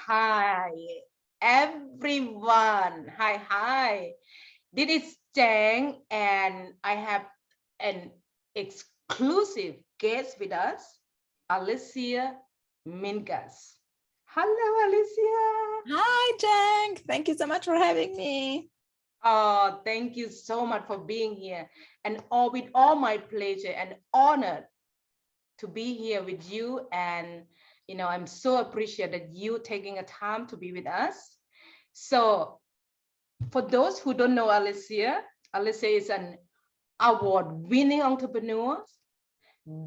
Hi, everyone. Hi. This is Jang, and I have an exclusive guest with us, Alessia Minkus. Hello, Alessia. Hi, Jang. Thank you so much for having me. Oh, thank you so much for being here, and with all my pleasure and honor to be here with you. And I'm so appreciated you taking a time to be with us. So for those who don't know Alessia is an award-winning entrepreneur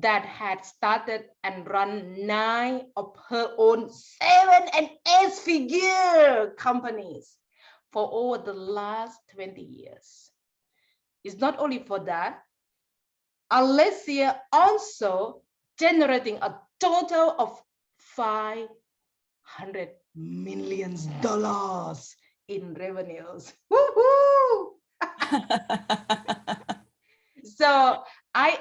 that had started and run 9 of her own 7 and 8-figure companies for over the last 20 years. It's not only for that, Alessia also generating a total of $500 million in revenues. Woohoo! So I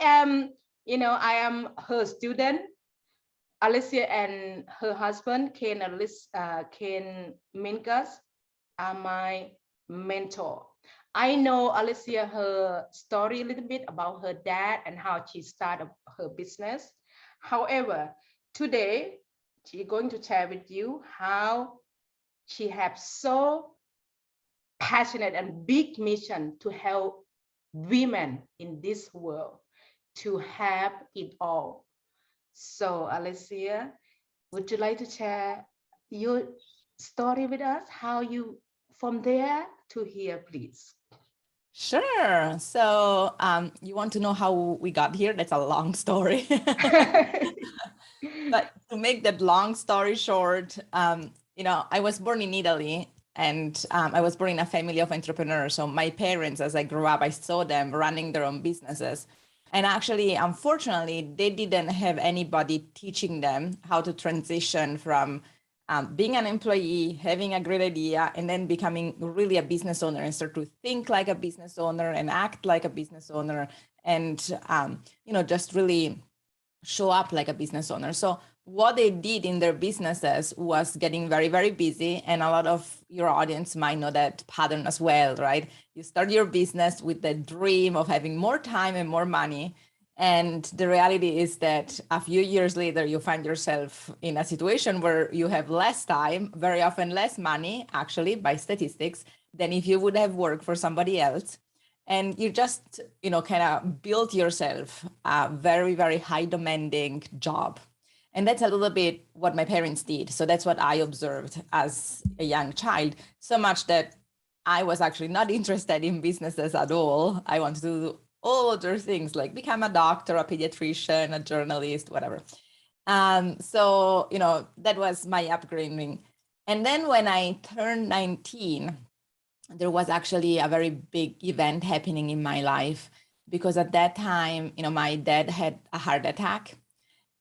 am her student. Alessia and her husband, Ken Minkus, are my mentor. I know Alessia, her story a little bit about her dad and how she started her business. However, today she's going to share with you how she has so passionate and big mission to help women in this world to have it all. So, Alessia, would you like to share your story with us? How you from there to here, please? Sure. So, you want to know how we got here? That's a long story. But to make that long story short, I was born in Italy, and I was born in a family of entrepreneurs. So my parents, as I grew up, I saw them running their own businesses. And actually, unfortunately, they didn't have anybody teaching them how to transition from being an employee, having a great idea, and then becoming really a business owner and start to think like a business owner and act like a business owner, and just really show up like a business owner. So what they did in their businesses was getting very, very busy. And a lot of your audience might know that pattern as well, right? You start your business with the dream of having more time and more money. And the reality is that a few years later, you find yourself in a situation where you have less time, very often less money, actually, by statistics, than if you would have worked for somebody else. And you just, kind of build yourself a very, very high demanding job. And that's a little bit what my parents did. So that's what I observed as a young child, so much that I was actually not interested in businesses at all. I wanted to do all other things like become a doctor, a pediatrician, a journalist, whatever. So, that was my upbringing. And then when I turned 19, there was actually a very big event happening in my life, because at that time, my dad had a heart attack.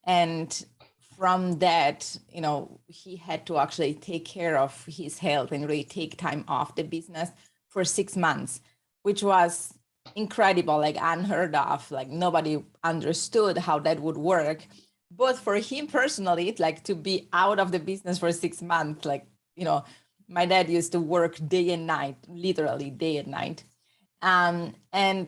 And from that, he had to actually take care of his health and really take time off the business for 6 months, which was incredible, like unheard of. Like nobody understood how that would work. But for him personally, like to be out of the business for 6 months, like, my dad used to work day and night, literally day and night. And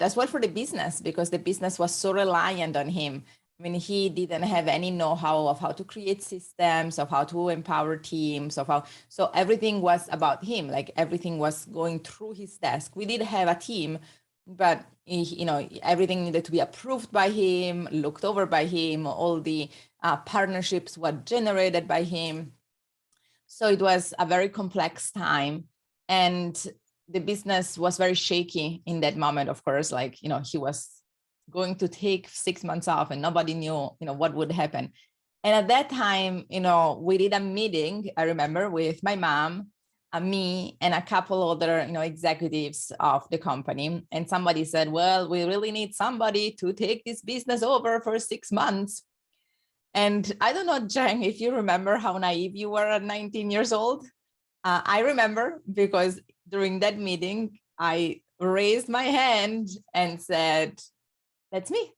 as well for the business, because the business was so reliant on him. I mean, he didn't have any know-how of how to create systems, of how to empower teams, so everything was about him. Like everything was going through his desk. We did have a team, but everything needed to be approved by him, looked over by him. All the partnerships were generated by him. So it was a very complex time, and the business was very shaky in that moment. Of course, like, he was going to take 6 months off and nobody knew, what would happen. And at that time, we did a meeting, I remember, with my mom, me, and a couple other, executives of the company. And somebody said, well, we really need somebody to take this business over for 6 months. And I don't know, Jang, if you remember how naive you were at 19 years old. I remember, because during that meeting, I raised my hand and said, that's me.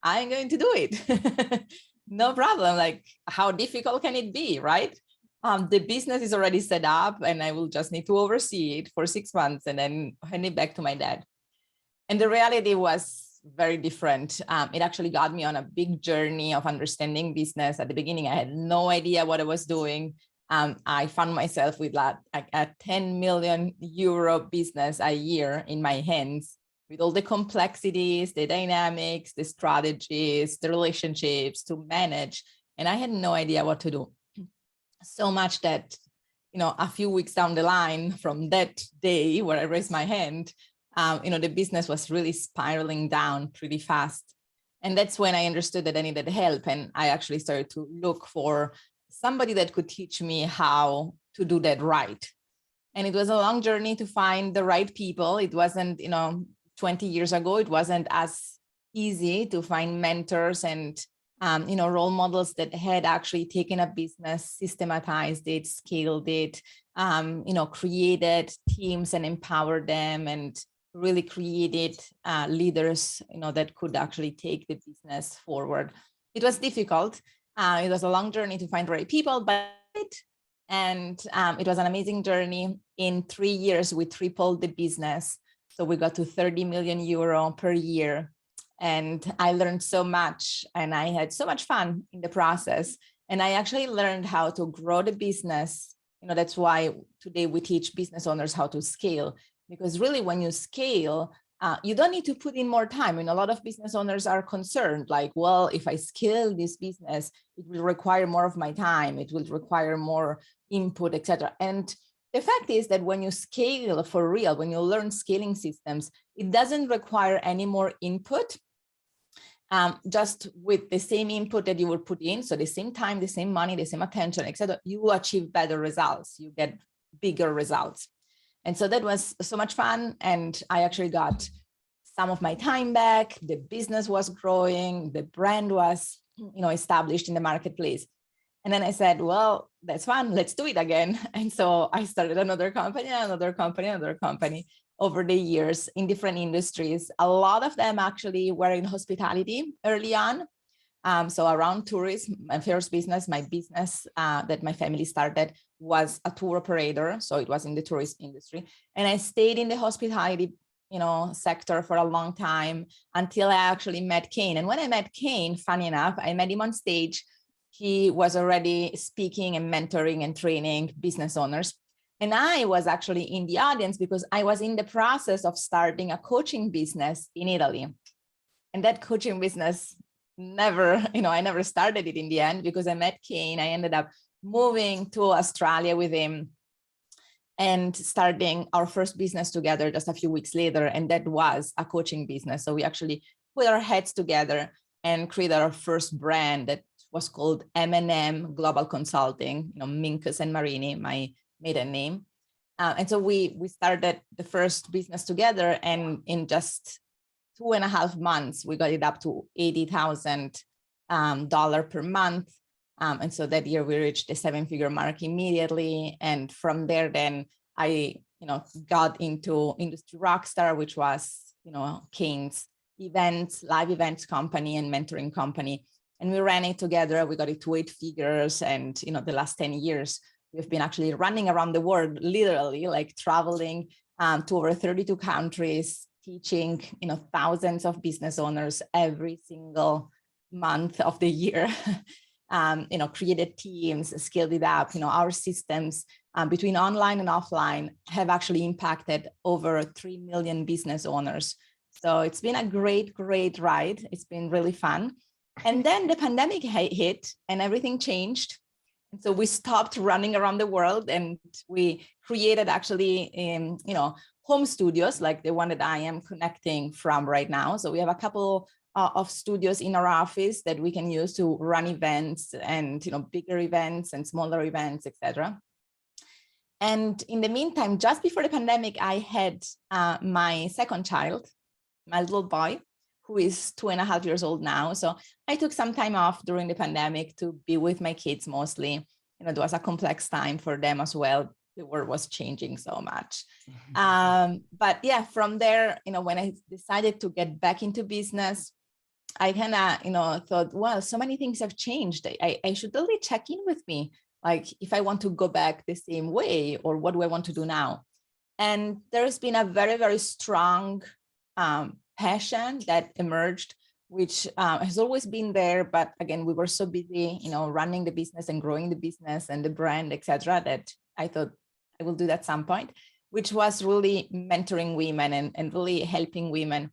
I'm going to do it. No problem. Like, how difficult can it be, right? The business is already set up and I will just need to oversee it for 6 months and then hand it back to my dad. And the reality was very different. It actually got me on a big journey of understanding business. At the beginning, I had no idea what I was doing. I found myself with a 10 million euro business a year in my hands, with all the complexities, the dynamics, the strategies, the relationships to manage. And I had no idea what to do. So much that, a few weeks down the line from that day where I raised my hand, the business was really spiraling down pretty fast. And that's when I understood that I needed help. And I actually started to look for somebody that could teach me how to do that right. And it was a long journey to find the right people. It wasn't, 20 years ago, it wasn't as easy to find mentors and, role models that had actually taken a business, systematized it, scaled it, created teams and empowered them, and really created leaders, that could actually take the business forward. It was difficult. It was a long journey to find the right people, but it was an amazing journey. In 3 years, we tripled the business. So we got to 30 million euro per year. And I learned so much and I had so much fun in the process. And I actually learned how to grow the business. That's why today we teach business owners how to scale, because really when you scale, you don't need to put in more time. A lot of business owners are concerned, like, well, if I scale this business, it will require more of my time. It will require more input, etc. And the fact is that when you scale for real, when you learn scaling systems, it doesn't require any more input. Just with the same input that you will put in, so the same time, the same money, the same attention, etc., you will achieve better results. You get bigger results. And so that was so much fun. And I actually got some of my time back. The business was growing. The brand was, established in the marketplace. And then I said, well, that's fun. Let's do it again. And so I started another company over the years in different industries. A lot of them actually were in hospitality early on. So around tourism, my first business, my business that my family started was a tour operator. So it was in the tourist industry. And I stayed in the hospitality, sector for a long time until I actually met Kane. And when I met Kane, funny enough, I met him on stage. He was already speaking and mentoring and training business owners. And I was actually in the audience because I was in the process of starting a coaching business in Italy. And that coaching business I never started it in the end because I met Kane. I ended up moving to Australia with him and starting our first business together just a few weeks later. And that was a coaching business. So we actually put our heads together and created our first brand that was called M&M Global Consulting, Minkus and Marini, my maiden name. And so we started the first business together, and in just 2.5 months, we got it up to $80,000 per month. And so that year we reached the 7-figure mark immediately. And from there, then I, got into Industry Rockstar, which was, Kane's live events company and mentoring company. And we ran it together. We got it to 8 figures. And, the last 10 years, we've been actually running around the world, literally like traveling to over 32 countries, teaching, thousands of business owners every single month of the year, created teams, scaled it up. Our systems between online and offline have actually impacted over 3 million business owners. So it's been a great, great ride. It's been really fun. And then the pandemic hit and everything changed. And so we stopped running around the world and we created actually, home studios like the one that I am connecting from right now. So we have a couple of studios in our office that we can use to run events and, bigger events and smaller events, etc. And in the meantime, just before the pandemic, I had my second child, my little boy, who is 2.5 years old now. So I took some time off during the pandemic to be with my kids mostly. It was a complex time for them as well. The world was changing so much. But yeah, from there, when I decided to get back into business, I kind of, thought, well, so many things have changed. I should really check in with me. Like if I want to go back the same way, or what do I want to do now? And there's been a very, very strong passion that emerged, which has always been there. But again, we were so busy, running the business and growing the business and the brand, etc., that I thought I will do that at some point, which was really mentoring women and really helping women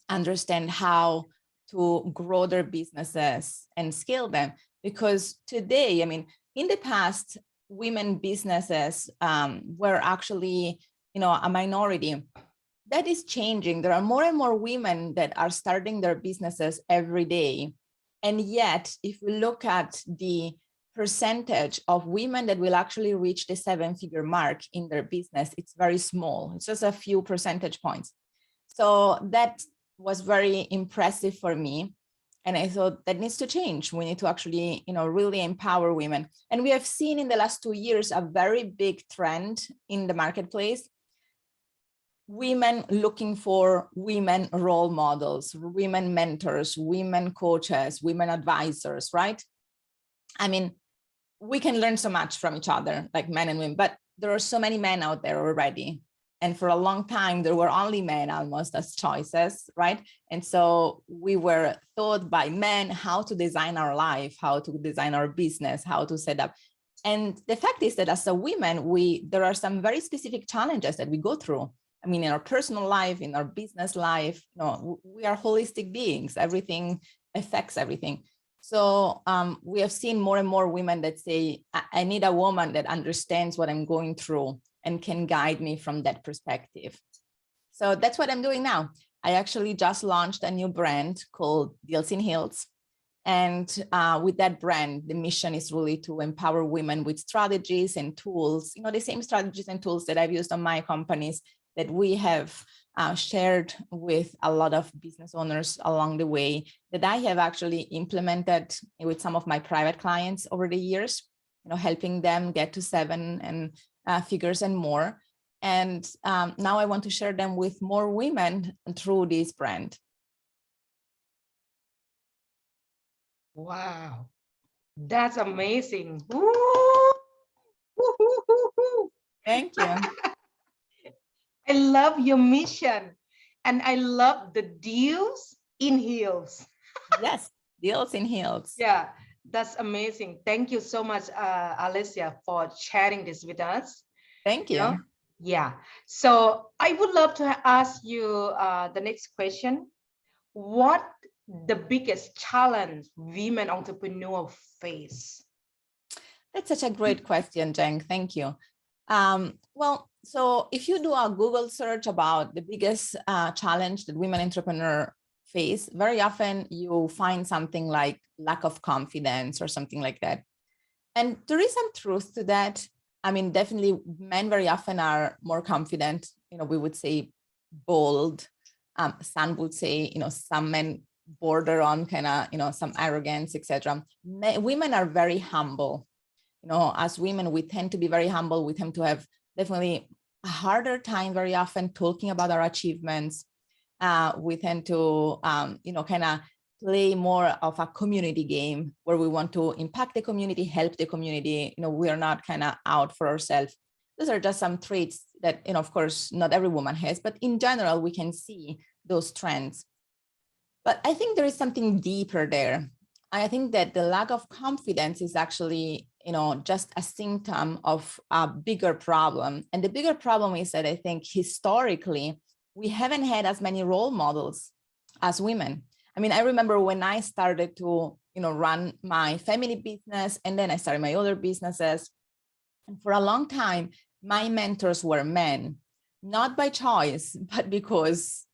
understand how to grow their businesses and scale them. Because today, I mean, in the past, women businesses were actually, a minority. That is changing. There are more and more women that are starting their businesses every day. And yet, if we look at the percentage of women that will actually reach the 7-figure mark in their business, it's very small. It's just a few percentage points. So that was very impressive for me. And I thought that needs to change. We need to actually, really empower women. And we have seen in the last 2 years a very big trend in the marketplace. Women looking for women role models, women mentors, women coaches, women advisors, right? I mean, we can learn so much from each other, like men and women, but there are so many men out there already. And for a long time, there were only men almost as choices, right? And so we were taught by men how to design our life, how to design our business, how to set up. And the fact is that as a woman, there are some very specific challenges that we go through. I mean, in our personal life, in our business life, we are holistic beings. Everything affects everything. So we have seen more and more women that say, I need a woman that understands what I'm going through and can guide me from that perspective. So that's what I'm doing now. I actually just launched a new brand called Deals in Heels. And with that brand, the mission is really to empower women with strategies and tools, the same strategies and tools that I've used on my companies that we have shared with a lot of business owners along the way, that I have actually implemented with some of my private clients over the years, helping them get to 7 figures and more. And now I want to share them with more women through this brand. Wow, that's amazing. Woo! Woo, woo, woo, woo. Thank you. I love your mission, and I love the deals in heels. Yes, Deals in Heels. Yeah, that's amazing. Thank you so much, Alessia, for sharing this with us. Thank you. Yeah. So I would love to ask you the next question. What the biggest challenge women entrepreneurs face? That's such a great question, Jeng. Thank you. Well, so if you do a Google search about the biggest challenge that women entrepreneurs face, very often you find something like lack of confidence or something like that. And there is some truth to that. I mean, definitely men very often are more confident, we would say bold. Some would say, some men border on kind of, some arrogance, etc. Women are very humble. As women, we tend to be very humble. We tend to have definitely a harder time very often talking about our achievements. We tend to, kind of play more of a community game where we want to impact the community, help the community. We are not kind of out for ourselves. Those are just some traits that, of course, not every woman has, but in general, we can see those trends. But I think there is something deeper there. I think that the lack of confidence is actually, just a symptom of a bigger problem. And the bigger problem is that I think historically, we haven't had as many role models as women. I mean, I remember when I started to, run my family business, and then I started my other businesses. And for a long time, my mentors were men, not by choice, but because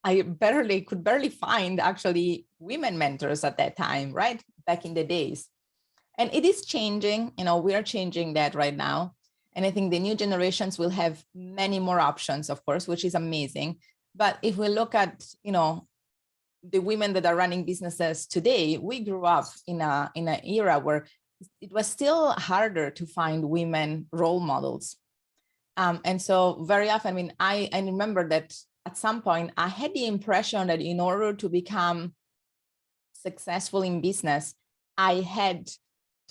I could barely find actually women mentors at that time, right? Back in the days. And it is changing, we are changing that right now. And I think the new generations will have many more options, of course, which is amazing. But if we look at, the women that are running businesses today, we grew up in an era where it was still harder to find women role models. And so very often, I mean, I remember that at some point, I had the impression that in order to become successful in business, I had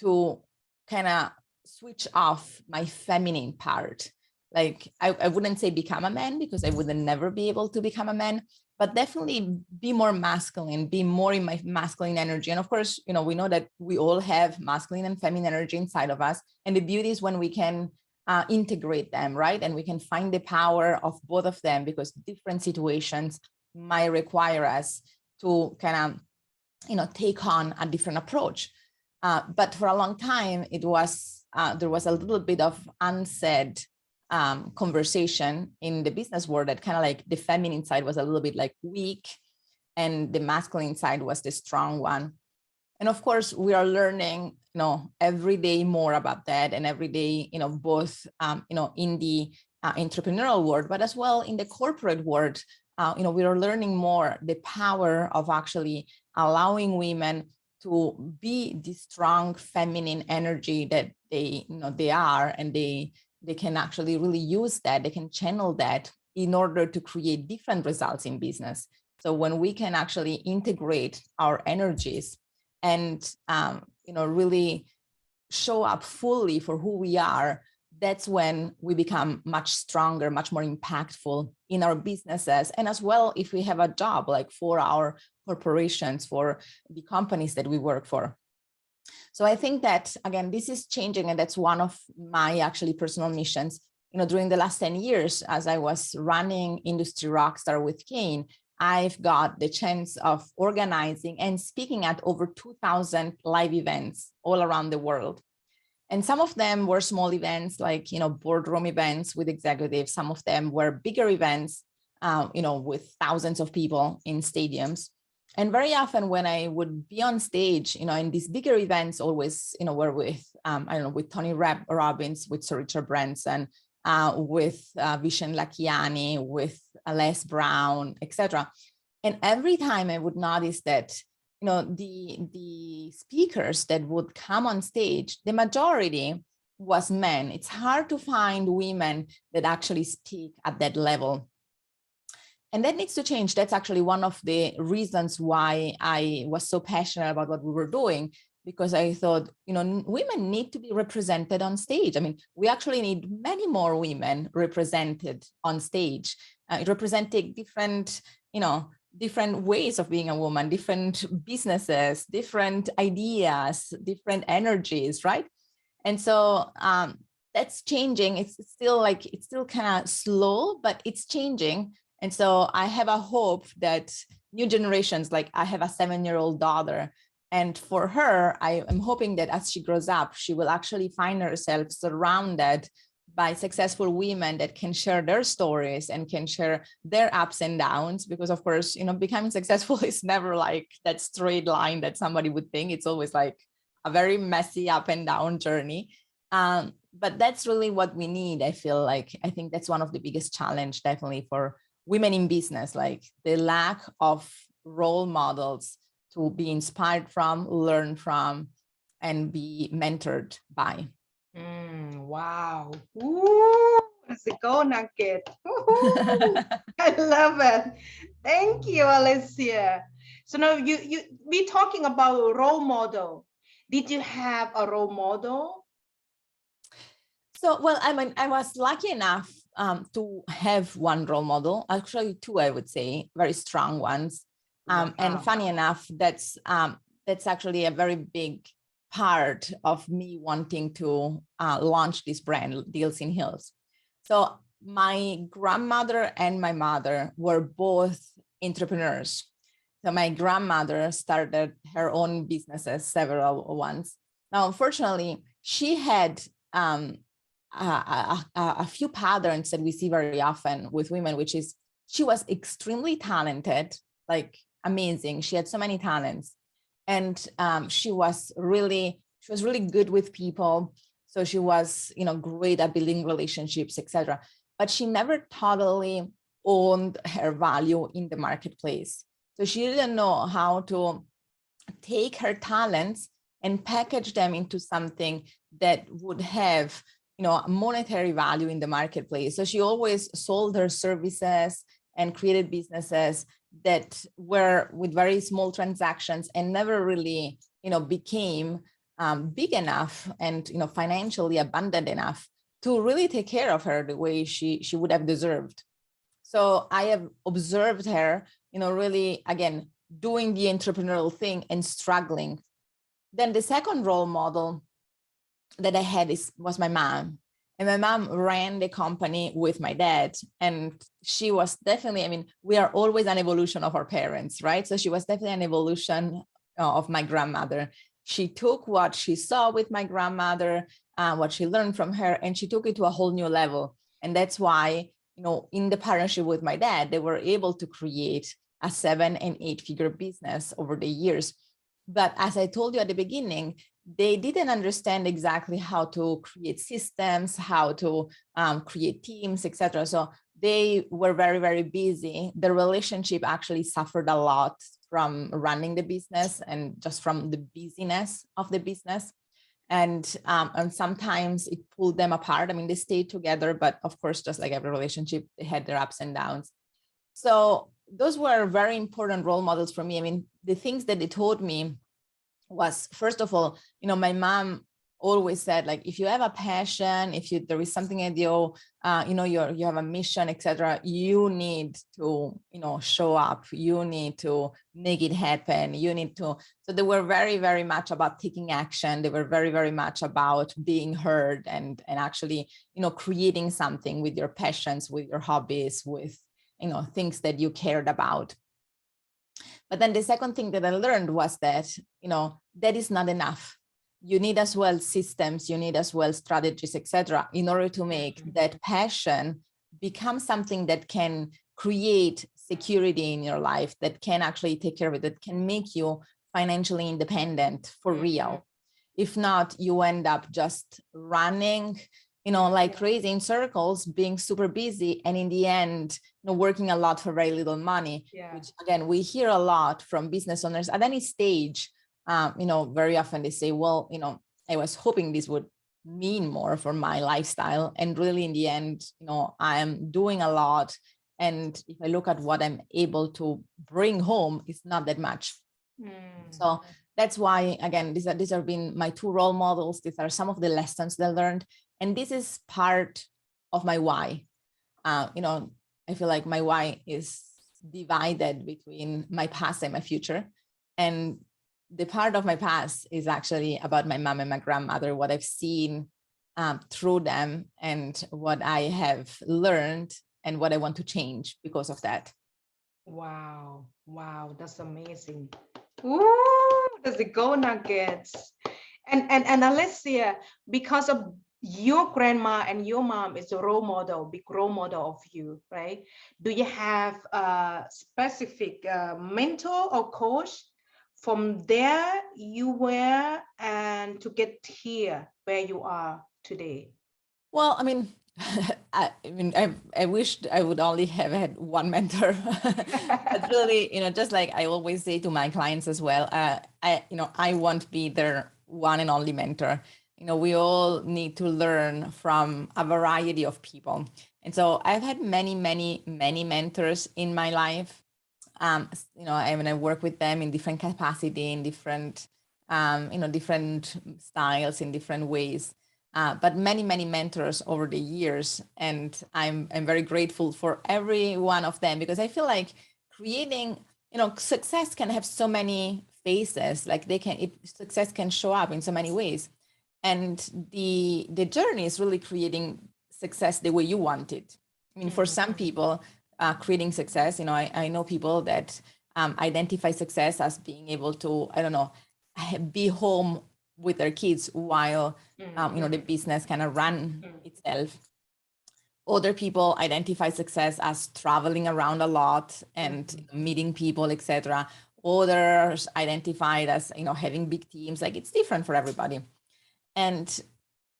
to kind of switch off my feminine part. Like I wouldn't say become a man, because I would never be able to become a man, but definitely be more masculine, be more in my masculine energy. And of course, you know, we know that we all have masculine and feminine energy inside of us. And the beauty is when we can integrate them, right? And we can find the power of both of them, because different situations might require us to kind of, you know, take on a different approach. But for a long time, it was there was a little bit of unsaid conversation in the business world that kind of like the feminine side was a little bit like weak and the masculine side was the strong one. And of course, we are learning, you know, every day more about that, and every day, you know, both, you know, in the entrepreneurial world, but as well in the corporate world, you know, we are learning more the power of actually allowing women to be the strong feminine energy that they, you know, they are, and they can actually really use that. They can channel that in order to create different results in business. So when we can actually integrate our energies and, you know, really show up fully for who we are, that's when we become much stronger, much more impactful in our businesses. And as well, if we have a job, like for our corporations, for the companies that we work for. So I think that, again, this is changing, and that's one of my actually personal missions. You know, during the last 10 years, as I was running Industry Rockstar with Kane, I've got the chance of organizing and speaking at over 2,000 live events all around the world. And some of them were small events, like, you know, boardroom events with executives. Some of them were bigger events, you know, with thousands of people in stadiums. And very often when I would be on stage, you know, in these bigger events, always, you know, were with, I don't know, with Tony Robbins, with Sir Richard Branson, with Vishen Lakhiani, with Les Brown, etc. And every time I would notice that, you know, the speakers that would come on stage, the majority was men. It's hard to find women that actually speak at that level. And that needs to change. That's actually one of the reasons why I was so passionate about what we were doing, because I thought, you know, women need to be represented on stage. I mean, we actually need many more women represented on stage, representing different, you know, different ways of being a woman, different businesses, different ideas, different energies, right? And so that's changing. It's still kind of slow, but it's changing. And so I have a hope that new generations, like I have a 7-year-old daughter, and for her, I am hoping that as she grows up, she will actually find herself surrounded by successful women that can share their stories and can share their ups and downs. Because of course, you know, becoming successful is never like that straight line that somebody would think. It's always like a very messy up and down journey. But that's really what we need. I think that's one of the biggest challenge, definitely, for women in business, like the lack of role models to be inspired from, learn from, and be mentored by. Wow. Ooh, it's a gold nugget. I love it. Thank you, Alessia. So now we talking about role model. Did you have a role model? So, well, I mean, I was lucky enough to have one role model, actually two, I would say, very strong ones. Wow. And funny enough, that's actually a very big part of me wanting to launch this brand, Deals in Heels. So my grandmother and my mother were both entrepreneurs. So my grandmother started her own businesses, several ones. Now, unfortunately, she had a few patterns that we see very often with women, which is she was extremely talented, like amazing. She had so many talents, and she was really good with people. So she was, you know, great at building relationships, etc. But she never totally owned her value in the marketplace. So she didn't know how to take her talents and package them into something that would have, you know, monetary value in the marketplace. So she always sold her services and created businesses that were with very small transactions and never really, you know, became big enough and financially abundant enough to really take care of her the way she would have deserved. So I have observed her, really, again, doing the entrepreneurial thing and struggling. Then the second role model that I had was my mom. And my mom ran the company with my dad. And she was definitely, we are always an evolution of our parents, right? So she was definitely an evolution of my grandmother. She took what she saw with my grandmother, what she learned from her, and she took it to a whole new level. And that's why, in the partnership with my dad, they were able to create a 7- and 8-figure business over the years. But as I told you at the beginning, they didn't understand exactly how to create systems, how to create teams, etc. So they were very, very busy. The relationship actually suffered a lot from running the business and just from the busyness of the business. And sometimes it pulled them apart. They stayed together, but of course, just like every relationship, they had their ups and downs. So those were very important role models for me. The things that they taught me was, first of all, my mom always said, like, if you have a passion, there is something that you have a mission, etc., you need to, show up, you need to make it happen, so they were very, very much about taking action. They were very, very much about being heard and actually, creating something with your passions, with your hobbies, with, things that you cared about. But then the second thing that I learned was that, that is not enough. You need as well systems, you need as well strategies, etc., in order to make that passion become something that can create security in your life, that can actually take care of it, that can make you financially independent for real. If not, you end up just running, like crazy in circles, being super busy, and in the end, working a lot for very little money, which again, we hear a lot from business owners at any stage. Very often they say, well, I was hoping this would mean more for my lifestyle. And really in the end, I am doing a lot. And if I look at what I'm able to bring home, it's not that much. So that's why, again, these have been my 2 role models. These are some of the lessons that I learned. And this is part of my why. I feel like my why is divided between my past and my future. And the part of my past is actually about my mom and my grandmother, what I've seen through them and what I have learned and what I want to change because of that. Wow. That's amazing. Ooh, that's the gold nuggets. And Alessia, because of your grandma and your mom is a role model, big role model of you, right? Do you have a specific mentor or coach from there you were and to get here where you are today? Well, I wished I would only have had one mentor. But really, just like I always say to my clients as well, I won't be their one and only mentor. We all need to learn from a variety of people. And so I've had many, many, many mentors in my life. I work with them in different capacity, in different, different styles, in different ways. But many, many mentors over the years. And I'm very grateful for every one of them, because I feel like creating, success can have so many faces. Like success can show up in so many ways. And the journey is really creating success the way you want it. For some people, creating success, I know people that identify success as being able to, be home with their kids while the business kind of run itself. Other people identify success as traveling around a lot and meeting people, etc. Others identify it as having big teams. Like, it's different for everybody. And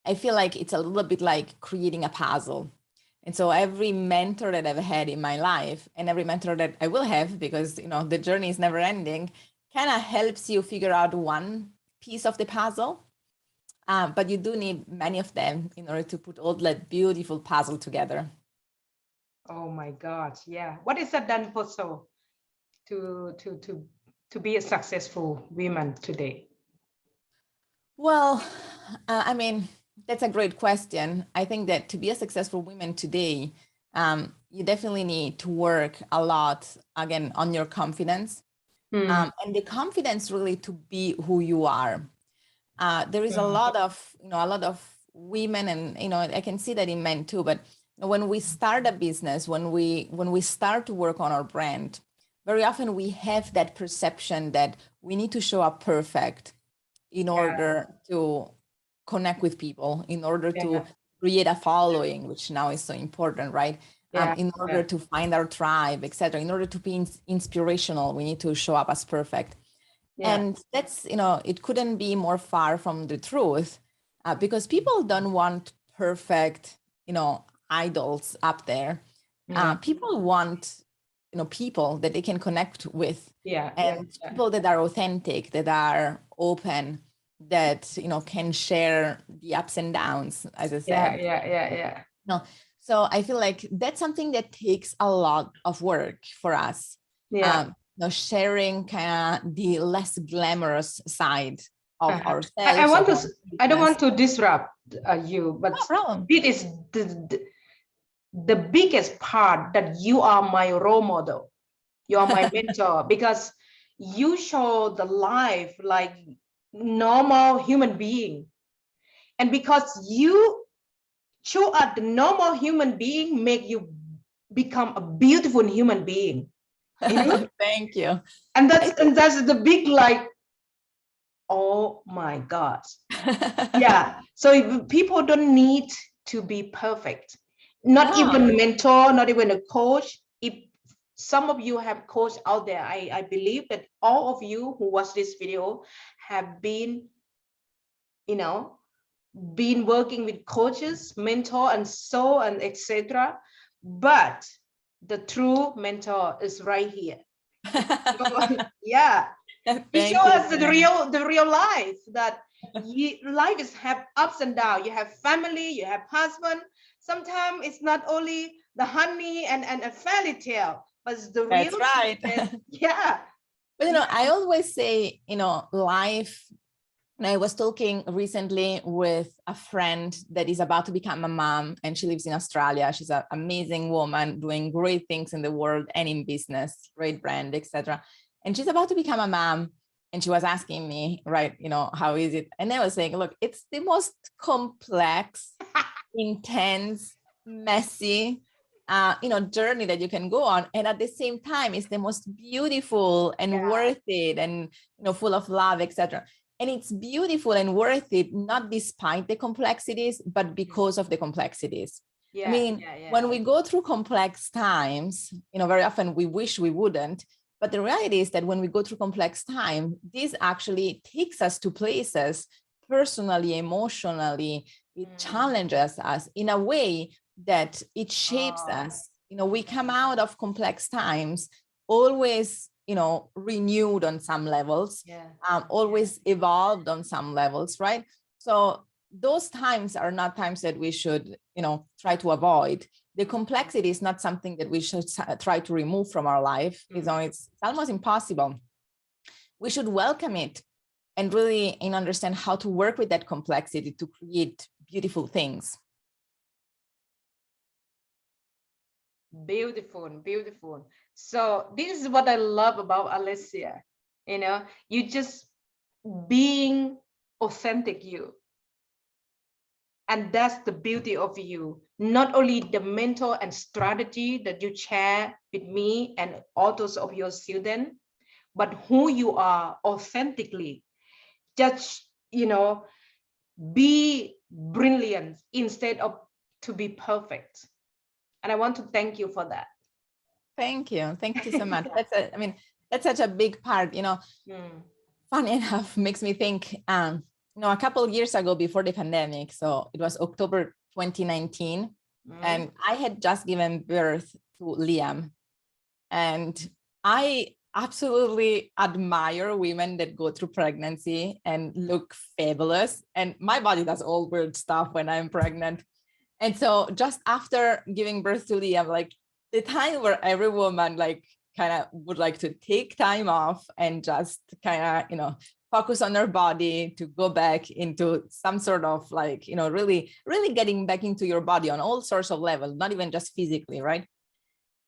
I feel like it's a little bit like creating a puzzle. And so every mentor that I've had in my life, and every mentor that I will have, because the journey is never ending, kind of helps you figure out one piece of the puzzle. But you do need many of them in order to put all that beautiful puzzle together. Oh my God, yeah. What is that done for so to be a successful woman today? Well, I mean, that's a great question. I think that to be a successful woman today, you definitely need to work a lot, again, on your confidence. Mm. And the confidence really to be who you are. There is a Mm. lot of, a lot of women, and, I can see that in men too, but when we start a business, when we start to work on our brand, very often we have that perception that we need to show up perfect in order to connect with people, in order to Yeah. create a following, which now is so important, right? Yeah. In order to find our tribe, etc. In order to be inspirational, we need to show up as perfect. Yeah. And that's, it couldn't be more far from the truth, because people don't want perfect, idols up there. Mm. People want, people that they can connect with, Yeah. Yeah. and people that are authentic, that are open, that, can share the ups and downs, as I said. Yeah. No, so I feel like that's something that takes a lot of work for us. Yeah. Sharing kind of the less glamorous side of Uh-huh. I ourselves, want of to, our I don't business. want to disrupt you, but No problem. it is the biggest part that you are my role model. You are my mentor because you show the life like normal human being. And because you show up the normal human being, make you become a beautiful human being. You know? Thank you. And that's the big like, oh my God. Yeah. So if people don't need to be perfect, not No. even a mentor, not even a coach. If some of you have coach out there, I believe that all of you who watch this video have been, been working with coaches, mentor, and so and etc. But the true mentor is right here. Yeah. You show Thank you. us the real life that life is have ups and downs. You have family, you have husband. Sometimes it's not only the honey and a fairy tale, but it's the real That's right. success. Yeah. But, Yeah. I always say, life. And I was talking recently with a friend that is about to become a mom, and she lives in Australia. She's an amazing woman doing great things in the world and in business, great brand, etc. And she's about to become a mom. And she was asking me, right, how is it? And I was saying, look, it's the most complex, intense, messy, journey that you can go on. And at the same time, it's the most beautiful and worth it, and, full of love, etc. And it's beautiful and worth it, not despite the complexities, but because of the complexities. I mean, when we go through complex times, very often we wish we wouldn't. But the reality is that when we go through complex time, this actually takes us to places personally, emotionally. It challenges us in a way that it shapes us. We come out of complex times always, renewed on some levels, always evolved on some levels, right? So those times are not times that we should, try to avoid. The complexity is not something that we should try to remove from our life. It's almost impossible. We should welcome it and really understand how to work with that complexity to create beautiful things. Beautiful. So this is what I love about Alessia. You just being authentic you. And that's the beauty of you. Not only the mentor and strategy that you share with me and others of your students, but who you are authentically. Just, be brilliant instead of to be perfect. And I want to thank you for that. Thank you so much. That's such a big part, Funny enough, makes me think, a couple of years ago before the pandemic, so it was October 2019, and I had just given birth to Liam. And I absolutely admire women that go through pregnancy and look fabulous. And my body does all weird stuff when I'm pregnant. And so just after giving birth to Liam, like the time where every woman kind of would like to take time off and just kind of, focus on their body, to go back into some sort of like, really, really getting back into your body on all sorts of levels, not even just physically, right?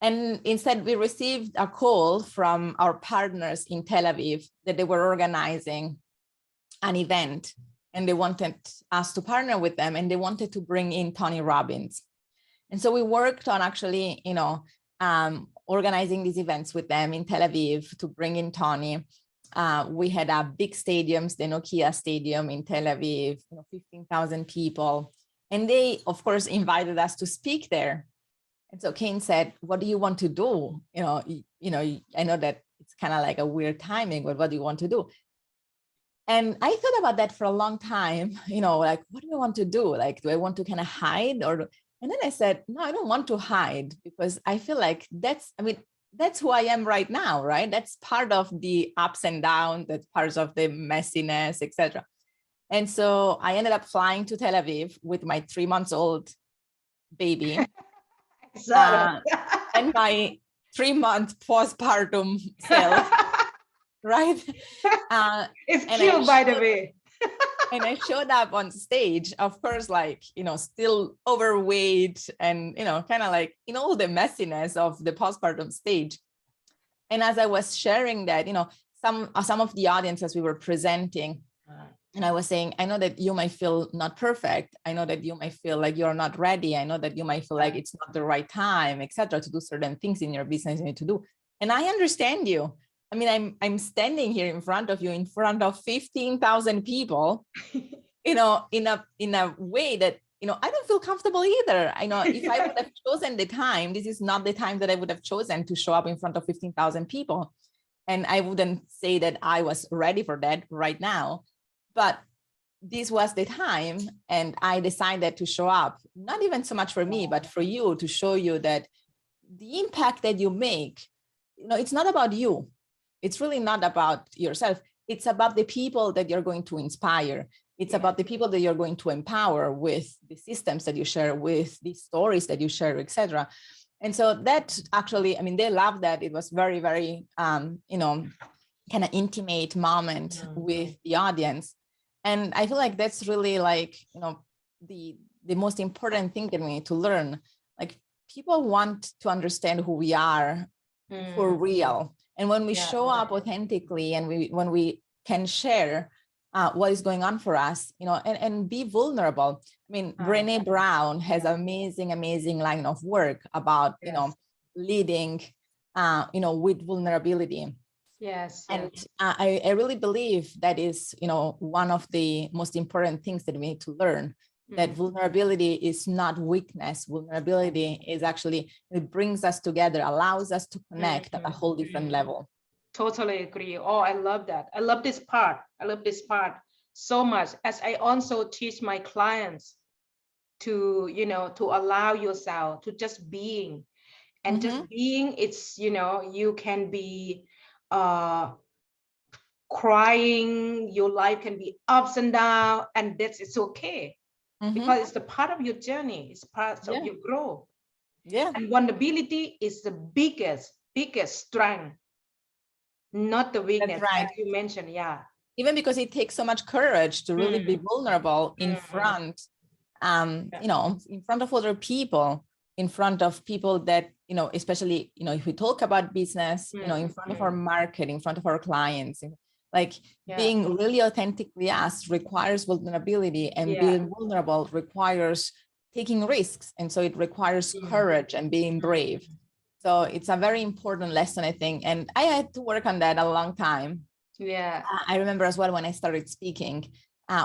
And instead, we received a call from our partners in Tel Aviv that they were organizing an event, and they wanted us to partner with them, and they wanted to bring in Tony Robbins. And so we worked on actually, organizing these events with them in Tel Aviv to bring in Tony. We had a big stadiums, the Nokia Stadium in Tel Aviv, 15,000 people. And they, of course, invited us to speak there. And so Kane said, what do you want to do? I know that it's kind of like a weird timing, but what do you want to do? And I thought about that for a long time, like, what do I want to do? Like, do I want to kind of hide and then I said, no, I don't want to hide, because I feel like that's who I am right now, right? That's part of the ups and downs, that's part of the messiness, etc. And so I ended up flying to Tel Aviv with my 3-month-old baby and my 3-month postpartum self, right? It's cute, by the way. And I showed up on stage, of course, like, still overweight and, kind of like in all the messiness of the postpartum stage. And as I was sharing that, some of the audience, as we were presenting, and I was saying, I know that you might feel not perfect. I know that you might feel like you're not ready. I know that you might feel like it's not the right time, etc., to do certain things in your business you need to do. And I understand you. I mean, I'm standing here in front of you, in front of 15,000 people, in a way that, I don't feel comfortable either. I know if I would have chosen the time, this is not the time that I would have chosen to show up in front of 15,000 people. And I wouldn't say that I was ready for that right now, but this was the time. And I decided to show up, not even so much for me, but for you, to show you that the impact that you make, it's not about you. It's really not about yourself. It's about the people that you're going to inspire. It's about the people that you're going to empower with the systems that you share, with the stories that you share, etc. And so that actually, they loved that. It was very, very, kind of intimate moment with the audience. And I feel like that's really like, the most important thing that we need to learn. Like, people want to understand who we are for real. And when we show up authentically, and when we can share what is going on for us, and be vulnerable. Brené Brown has amazing, amazing line of work about, leading, with vulnerability. Yes. And I really believe that is, one of the most important things that we need to learn. That vulnerability is not weakness. Vulnerability is actually, it brings us together, allows us to connect at a whole different level. Totally agree. Oh, I love that. I love this part. I love this part so much, as I also teach my clients to, to allow yourself to just being, and just being. It's, you can be crying, your life can be ups and downs, and it's okay. Because it's the part of your journey, it's part of your growth. And vulnerability is the biggest strength, not the weakness. That's right. As you mentioned. Even because it takes so much courage to really be vulnerable in front, in front of other people, in front of people that, especially, if we talk about business, in front of our market, in front of our clients, like being really authentically us requires vulnerability, and being vulnerable requires taking risks. And so it requires courage and being brave. So it's a very important lesson, I think. And I had to work on that a long time. I remember as well, when I started speaking,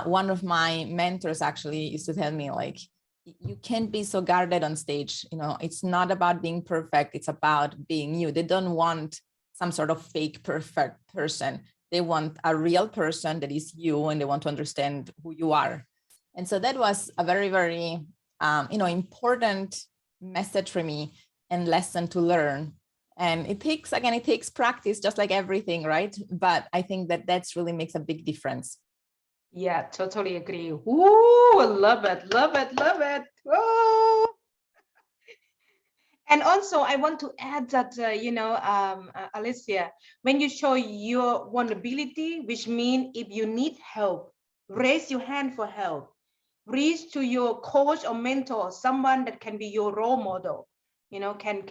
one of my mentors actually used to tell me, like, you can't be so guarded on stage. It's not about being perfect. It's about being you. They don't want some sort of fake perfect person. They want a real person that is you, and they want to understand who you are. And so that was a very, very, important message for me and lesson to learn. And it takes practice, just like everything, right? But I think that that's really makes a big difference. Yeah, totally agree. Ooh, love it, love it, love it. Oh. And also, I want to add that, Alessia, when you show your vulnerability, which means if you need help, raise your hand for help. Reach to your coach or mentor, someone that can be your role model, can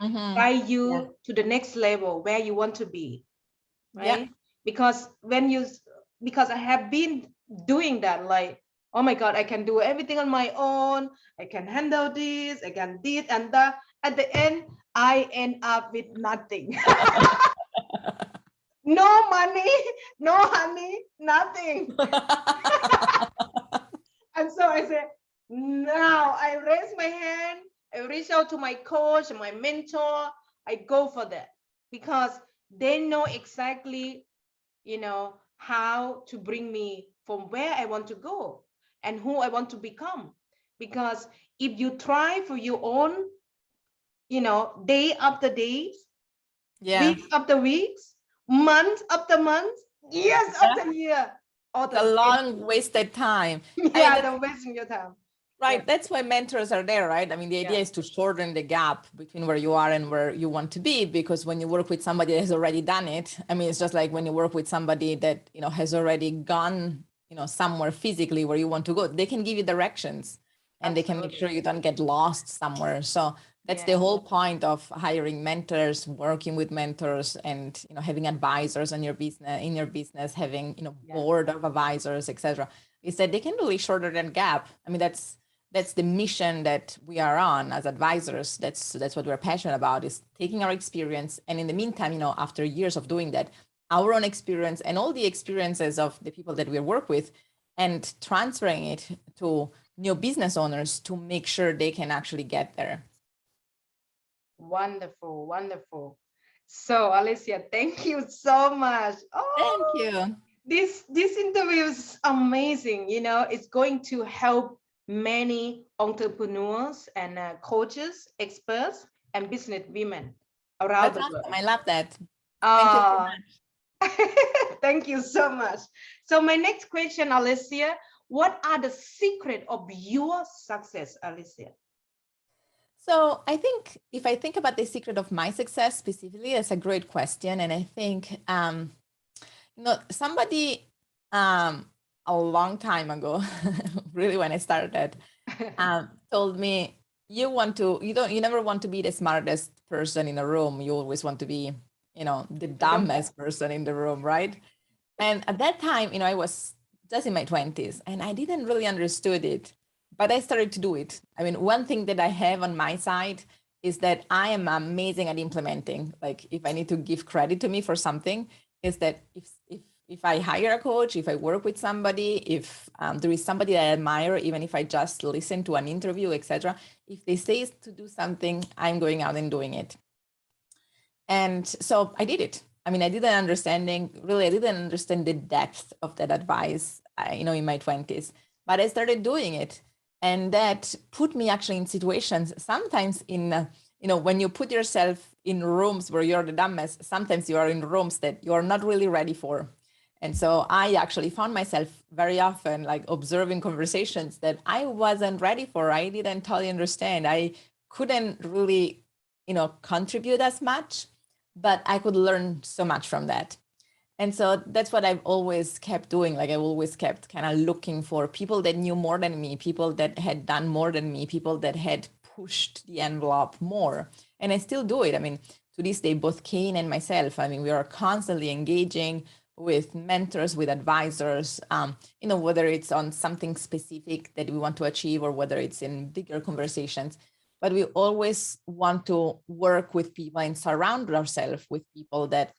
guide you to the next level where you want to be, right? Because because I have been doing that, like, oh my God, I can do everything on my own. I can handle this, I can this and that. At the end, I end up with nothing. No money, no honey, nothing. And so I said, now I raise my hand, I reach out to my coach, my mentor, I go for that because they know exactly, how to bring me from where I want to go and who I want to become. Because if you try for your own, day after days, weeks after weeks, month after month, years after year, it's a long wasted time. Yeah, they're wasting your time. Right. Yeah. That's why mentors are there, right? I mean, the idea is to shorten the gap between where you are and where you want to be, because when you work with somebody that has already done it, I mean, it's just like when you work with somebody that, has already gone, somewhere physically where you want to go, they can give you directions and they can make sure you don't get lost somewhere. So that's the whole point of hiring mentors, working with mentors, and, having advisors in your business, having, board of advisors, etc. Is that they can really shorten that gap. I mean, that's the mission that we are on as advisors. That's what we're passionate about, is taking our experience. And in the meantime, after years of doing that, our own experience and all the experiences of the people that we work with, and transferring it to new business owners to make sure they can actually get there. Wonderful, wonderful. So Alessia, thank you so much. Thank you. This interview is amazing. It's going to help many entrepreneurs and coaches, experts, and business women around the world. Awesome. I love that. Thank you so much. Thank you so much. So my next question, Alessia, what are the secrets of your success, Alessia? So I think if I think about the secret of my success specifically, that's a great question. And I think, somebody a long time ago, really when I started, told me, you never want to be the smartest person in a room. You always want to be, the dumbest person in the room, right? And at that time, I was just in my 20s and I didn't really understood it, but I started to do it. I mean, one thing that I have on my side is that I am amazing at implementing. Like, if I need to give credit to me for something, is that if I hire a coach, if I work with somebody, if there is somebody that I admire, even if I just listen to an interview, etc., if they say to do something, I'm going out and doing it. And so I did it. I mean, I didn't understand the depth of that advice, in my 20s, but I started doing it. And that put me actually in situations, sometimes when you put yourself in rooms where you're the dumbest, sometimes you are in rooms that you're not really ready for. And so I actually found myself very often like observing conversations that I wasn't ready for. I didn't totally understand. I couldn't really, contribute as much, but I could learn so much from that. And so that's what I've always kept doing. Like, I always kept kind of looking for people that knew more than me, people that had done more than me, people that had pushed the envelope more. And I still do it. I mean, to this day, both Kane and myself, I mean, we are constantly engaging with mentors, with advisors, whether it's on something specific that we want to achieve or whether it's in bigger conversations. But we always want to work with people and surround ourselves with people that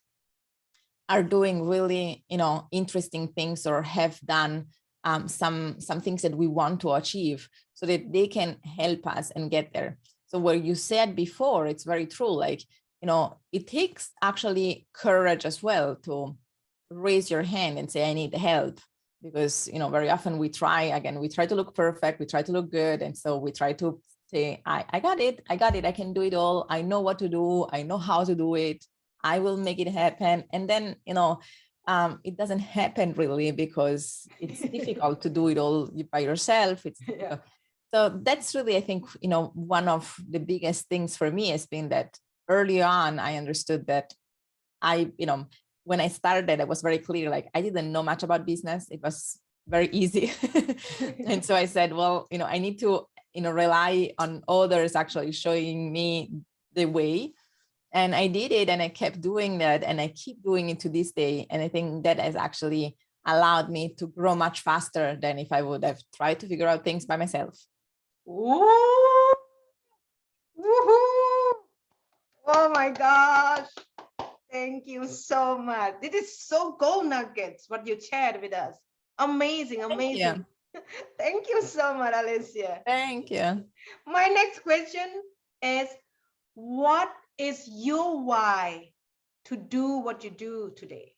are doing really, interesting things or have done some things that we want to achieve, so that they can help us and get there. So what you said before, it's very true. Like, it takes actually courage as well to raise your hand and say, I need help. Because, very often we try to look perfect, we try to look good. And so we try to say, I got it, I can do it all. I know what to do. I know how to do it. I will make it happen. And then, it doesn't happen really, because it's difficult to do it all by yourself. So that's really, I think, one of the biggest things for me has been that early on, I understood that when I started, it was very clear, like I didn't know much about business. It was very easy. And so I said, well, I need to, rely on others actually showing me the way. And I did it, and I kept doing that, and I keep doing it to this day. And I think that has actually allowed me to grow much faster than if I would have tried to figure out things by myself. Ooh. Woohoo! Oh my gosh. Thank you so much. This is so gold nuggets, what you shared with us. Amazing, amazing. Thank you so much, Alessia. Thank you. My next question is, what is your why to do what you do today?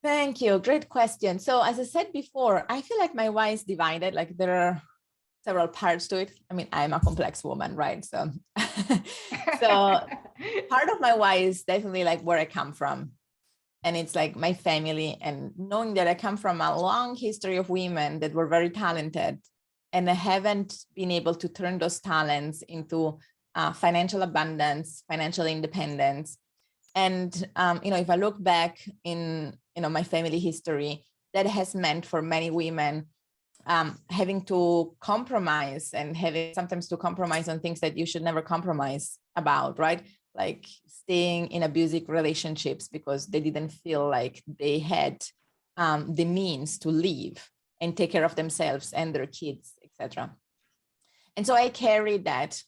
Thank you. Great question. So as I said before, I feel like my why is divided. Like there are several parts to it. I mean, I'm a complex woman, right? So, so part of my why is definitely like where I come from. And it's like my family, and knowing that I come from a long history of women that were very talented, and I haven't been able to turn those talents into financial abundance, financial independence. And, if I look back in, my family history, that has meant for many women having to compromise, and having sometimes to compromise on things that you should never compromise about, right? Like staying in abusive relationships because they didn't feel like they had the means to leave and take care of themselves and their kids, etc. And so I carry that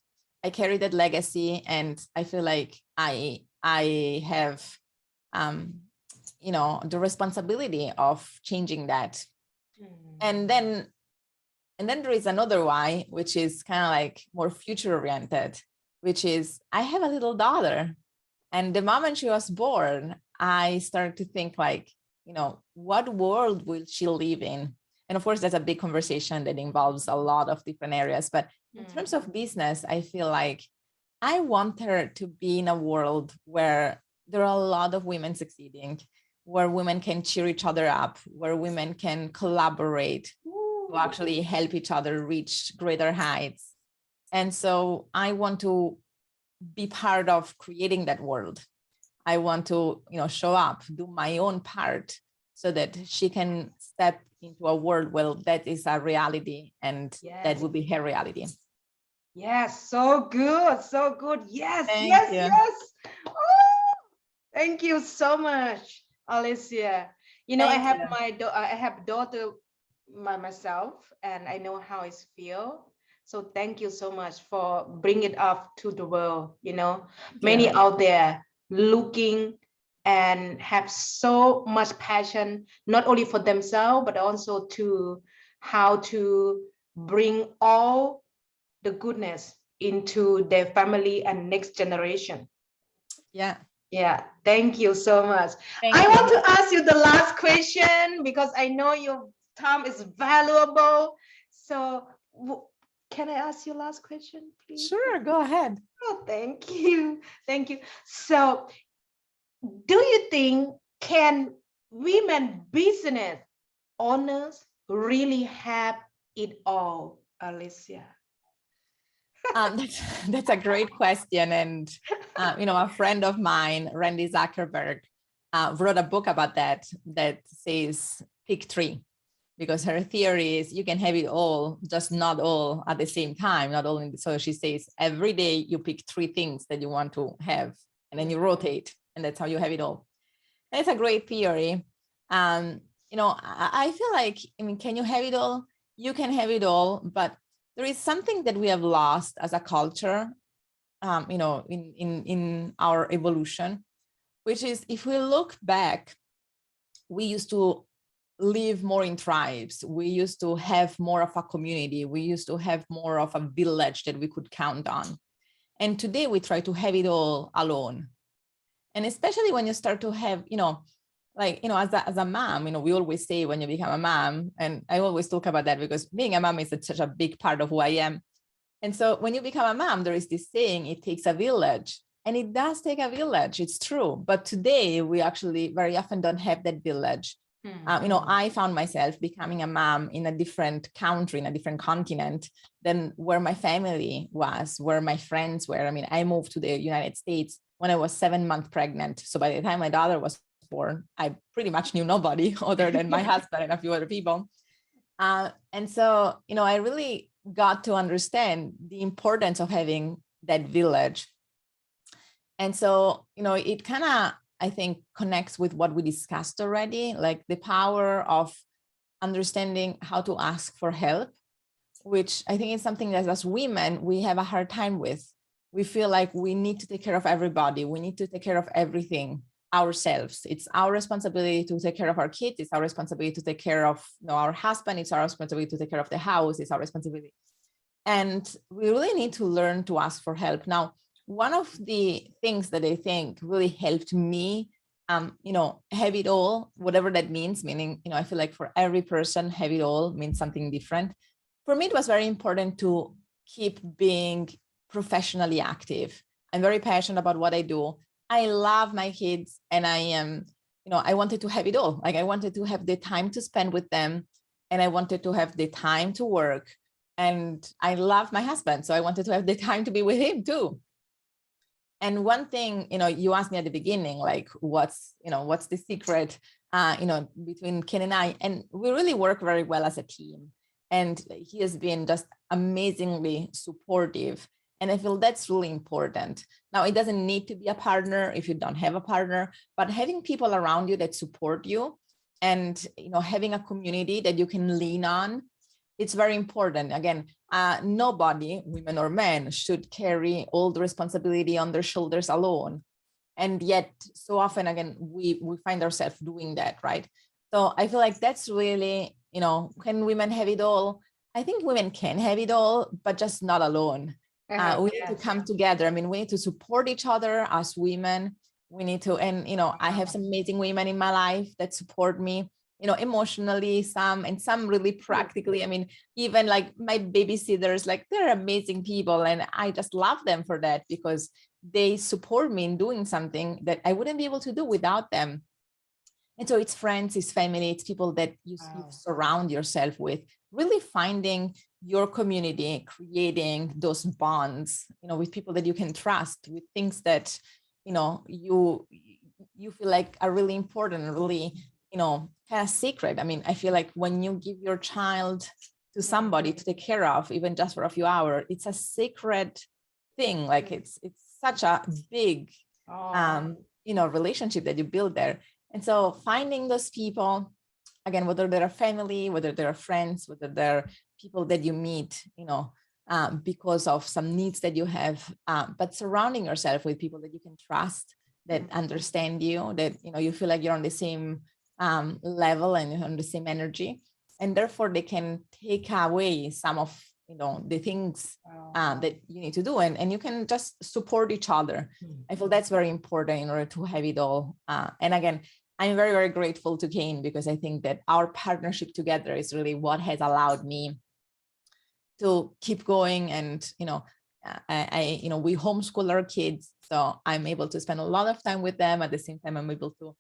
legacy, and I feel like I have the responsibility of changing that. And then there is another why, which is kind of like more future oriented, which is I have a little daughter. And the moment she was born, I started to think like, what world will she live in? And of course, that's a big conversation that involves a lot of different areas. But in terms of business, I feel like I want her to be in a world where there are a lot of women succeeding, where women can cheer each other up, where women can collaborate to actually help each other reach greater heights. And so I want to be part of creating that world. I want to, show up, do my own part so that she can step into a world where that is a reality, and that will be her reality. Yes, so good, so good. Yes, Thank yes. you. Oh, thank you so much, Alessia. I have a daughter myself, and I know how it feels. So thank you so much for bringing it up to the world. Many out there looking and have so much passion, not only for themselves, but also to how to bring all the goodness into their family and next generation. Yeah, thank you so much. I want to ask you the last question because I know your time is valuable. So can I ask you last question, please? Sure, go ahead. Oh, thank you. Thank you. So do you think can women business owners really have it all, Alessia? That's a great question. And, a friend of mine, Randy Zuckerberg, wrote a book about that says pick three, because her theory is you can have it all, just not all at the same time, not all so she says every day you pick three things that you want to have, and then you rotate, and that's how you have it all. And it's a great theory. I feel like, can you have it all? You can have it all, but there is something that we have lost as a culture, in our evolution, which is, if we look back, we used to live more in tribes. We used to have more of a community. We used to have more of a village that we could count on. And today we try to have it all alone. And especially when you start to have, as a mom, we always say when you become a mom, and I always talk about that because being a mom is such a big part of who I am. And so when you become a mom, there is this saying, it takes a village. And it does take a village, it's true. But today we actually very often don't have that village. I found myself becoming a mom in a different country, in a different continent than where my family was, where my friends were. I mean, I moved to the United States when I was 7 months pregnant. So by the time my daughter was born, I pretty much knew nobody other than my husband and a few other people. And so, I really got to understand the importance of having that village. And so, it kind of, I think, connects with what we discussed already, like the power of understanding how to ask for help, which I think is something that as women, we have a hard time with. We feel like we need to take care of everybody. We need to take care of everything ourselves. It's our responsibility to take care of our kids. It's our responsibility to take care of our husband. It's our responsibility to take care of the house. It's our responsibility. And we really need to learn to ask for help. Now, one of the things that I think really helped me, have it all, whatever that means, meaning, I feel like for every person, have it all means something different. For me, it was very important to keep being professionally active. I'm very passionate about what I do. I love my kids, and I am, I wanted to have it all. Like, I wanted to have the time to spend with them, and I wanted to have the time to work. And I love my husband, so I wanted to have the time to be with him too. And one thing, you asked me at the beginning, like, what's the secret, between Ken and I, and we really work very well as a team. And he has been just amazingly supportive. And I feel that's really important. Now, it doesn't need to be a partner if you don't have a partner, but having people around you that support you and, having a community that you can lean on, it's very important. Again, nobody, women or men, should carry all the responsibility on their shoulders alone. And yet, so often, again, we find ourselves doing that, right? So I feel like that's really, can women have it all? I think women can have it all, but just not alone. We need to come together. I mean, we need to support each other as women. We need to, and, I have some amazing women in my life that support me, emotionally, some really practically. I mean, even like my babysitters, like, they're amazing people. And I just love them for that, because they support me in doing something that I wouldn't be able to do without them. And so it's friends, it's family, it's people that you surround yourself with, really finding your community, creating those bonds, with people that you can trust, with things that, you feel like are really important, really, kind of secret. I mean, I feel like when you give your child to somebody to take care of, even just for a few hours, it's a sacred thing. Like, it's such a big, relationship that you build there. And so finding those people, again, whether they're a family, whether they're friends, whether they're people that you meet, because of some needs that you have, but surrounding yourself with people that you can trust, that understand you, that, you feel like you're on the same level and on the same energy. And therefore they can take away some of, the things that you need to do, and you can just support each other. I feel that's very important in order to have it all. And again, I'm very, very grateful to Kane, because I think that our partnership together is really what has allowed me to keep going. And, we homeschool our kids, so I'm able to spend a lot of time with them. At the same time, I'm able to,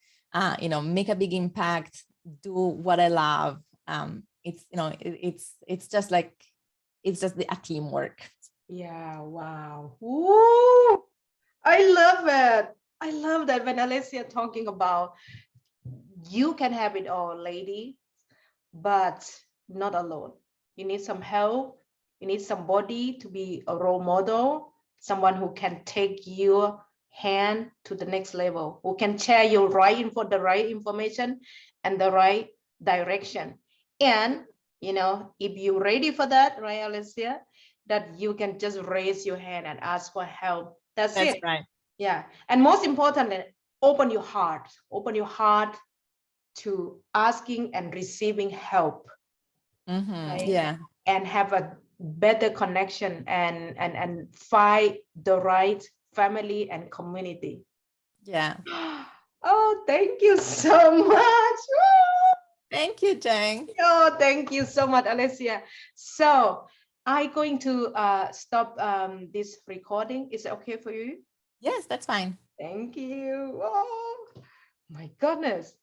make a big impact, do what I love. It's just like, it's just a teamwork. Yeah, wow. Ooh, I love it. I love that when Alessia talking about, you can have it all, lady, but not alone. You need some help. You need somebody to be a role model, someone who can take your hand to the next level, who can share your the right information and the right direction. And, if you're ready for that, right, Alessia, that you can just raise your hand and ask for help. That's it. Right. Yeah. And most importantly, open your heart to asking and receiving help. Right? Yeah. And have a better connection and find the right family and community. Yeah. Oh, thank you so much. Thank you, Jane. Oh, thank you so much, Alessia. So I'm going to stop this recording. Is it okay for you? Yes, that's fine. Thank you. Oh, my goodness.